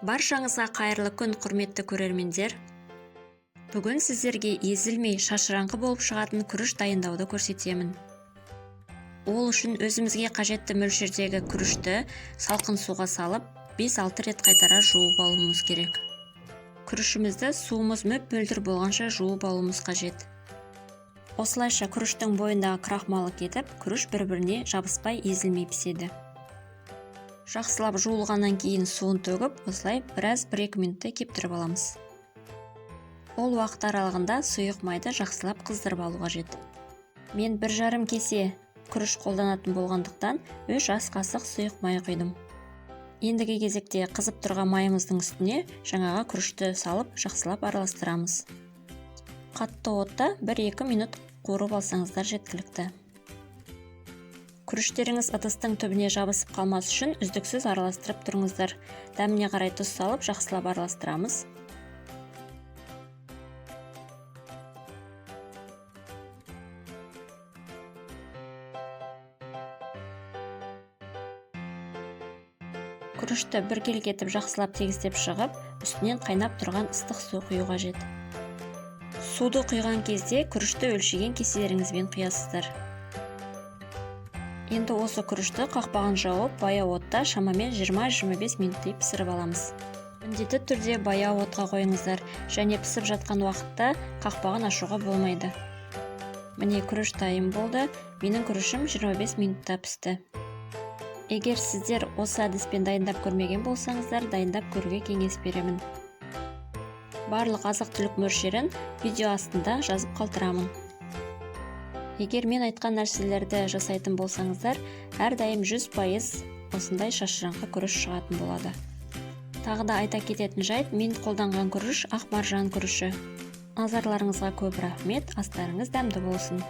Баршаңызға қайырлы күн, құрметті көрермендер. Бүгін сіздерге езілмей шашыраңқы болып шығатын күріш дайындауды көрсетемін. Ол үшін өзімізге қажетті мөлшердегі күрішті салқын суға салып 5-6 рет қайтара жуып алуымыз керек. Күрішімізді суымыз мөп-мөлдір болғанша жуып алуымыз қажет. Осылайша күріштің бойындағы крахмалы кетіп, күріш бір-біріне жабыспай езілмей піседі. Жақсылап жуылғаннан кейін суын төгіп, осылай біраз 1-2 минуттай кептіріп аламыз. Ол уақыт аралығында сұйық майды жақсылап қыздырып алу қажет. Мен 1,5 кесе күріш қолданатын болғандықтан 3 ас қасық сұйық май құйдым. Ендігі кезекте қызып тұрған майымыздың үстіне жаңаға күрішті салып жақсылап араластырамыз. Қатты отта 1-2 минут қуырып алсаңыздар жеткілікті. Күріштеріңіз ыдыстың түбіне жабысып қалмас үшін үздіксіз араластырып тұрыңыздар. Дәміне қарай тұз салып жақсылап араластырамыз. Күрішті бір келгетіп жақсылап тегістеп шығып, үстінен қайнап тұрған ыстық су құю қажет. Суды құйған кезде күрішті өлшеген кеселеріңізбен құясыздар. Енді осы күрішті қақпағын жауып, баяу отта шамамен 20-25 минуттай пісіріп аламыз. Міндетті түрде баяу отқа қойыңыздар, және пісіп жатқан уақытта қақпағын ашуға болмайды. Міне күріш дайын болды. Менің күрішім 25 минутта пісті. Егер сіздер осы әдіспен дайындап көрмеген болсаңыздар, дайындап көруге кеңес беремін. Барлық азық-түлік мөлшерін видео астында жазып қалдырамын. Егер мен айтқан нәрселерді жасайтын болсаңыздар, әрдайым 100% осындай шашыраңқы күріш шығатын болады. Тағы да айта кететін жайт, мен қолданған күріш ақ маржан күріші. Назарларыңызға көп рахмет, астарыңыз дәмді болсын.